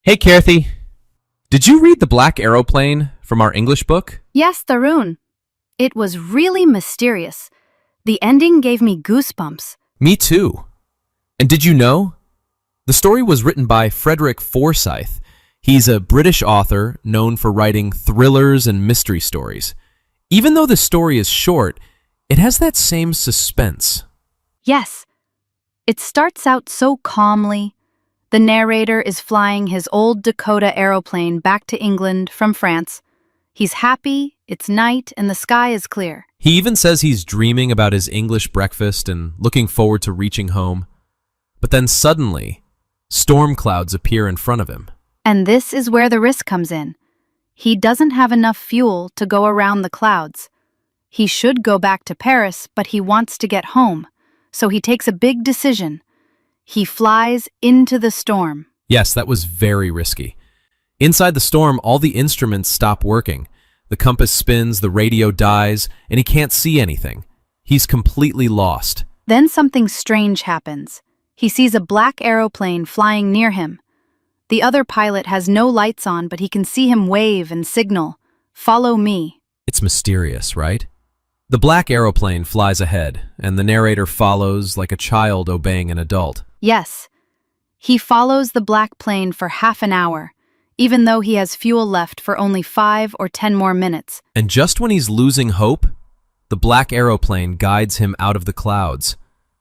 Hey, Cathy. Did you read The Black Aeroplane from our English book? Yes, Tarun. It was really mysterious. The ending gave me goosebumps. Me too. And did you know? The story was written by Frederick Forsyth. He's a British author known for writing thrillers and mystery stories. Even though the story is short, it has that same suspense. Yes. It starts out so calmly. The narrator is flying his old Dakota aeroplane back to England from France. He's happy, it's night, and the sky is clear. He even says he's dreaming about his English breakfast and looking forward to reaching home. But then suddenly, storm clouds appear in front of him. And this is where the risk comes in. He doesn't have enough fuel to go around the clouds. He should go back to Paris, but he wants to get home. So he takes a big decision. He flies into the storm. Yes, that was very risky. Inside the storm, all the instruments stop working. The compass spins, the radio dies, and he can't see anything. He's completely lost. Then something strange happens. He sees a black aeroplane flying near him. The other pilot has no lights on, but he can see him wave and signal, "Follow me." It's mysterious, right? The black aeroplane flies ahead, and the narrator follows like a child obeying an adult. Yes. He follows the black plane for half an hour, even though he has fuel left for only 5 or 10 more minutes. And just when he's losing hope, the black aeroplane guides him out of the clouds.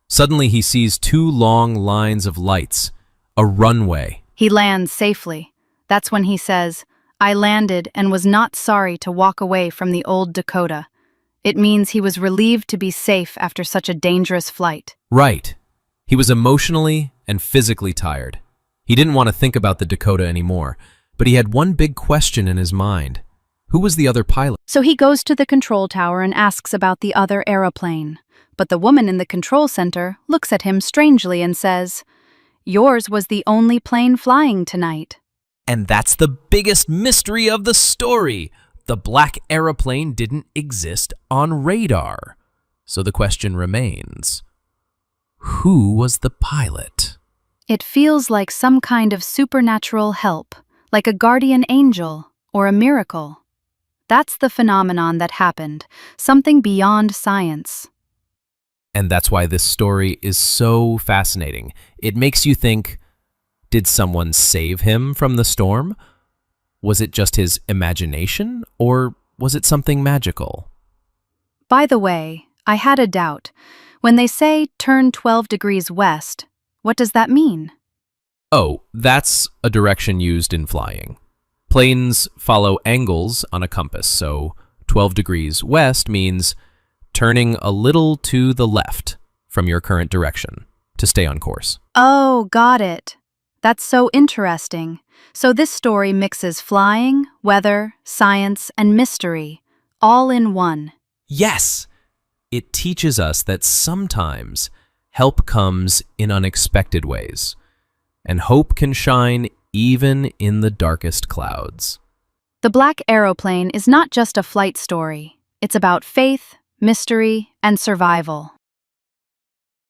Suddenly he sees 2 long lines of lights, a runway. He lands safely. That's when he says, "I landed and was not sorry to walk away from the old Dakota." It means he was relieved to be safe after such a dangerous flight. Right. He was emotionally and physically tired. He didn't want to think about the Dakota anymore, but he had one big question in his mind. Who was the other pilot? So he goes to the control tower and asks about the other aeroplane. But the woman in the control center looks at him strangely and says, "Yours was the only plane flying tonight." And that's the biggest mystery of the story. The black aeroplane didn't exist on radar. So the question remains, who was the pilot? It feels like some kind of supernatural help, like a guardian angel or a miracle. That's the phenomenon that happened, something beyond science. And that's why this story is so fascinating. It makes you think, did someone save him from the storm? Was it just his imagination, or was it something magical? By the way, I had a doubt. When they say turn 12 degrees west, what does that mean? Oh, that's a direction used in flying. Planes follow angles on a compass, so 12 degrees west means turning a little to the left from your current direction to stay on course. Oh, got it. That's so interesting. So this story mixes flying, weather, science, and mystery, all in one. Yes! It teaches us that sometimes help comes in unexpected ways, and hope can shine even in the darkest clouds. The Black Aeroplane is not just a flight story. It's about faith, mystery, and survival.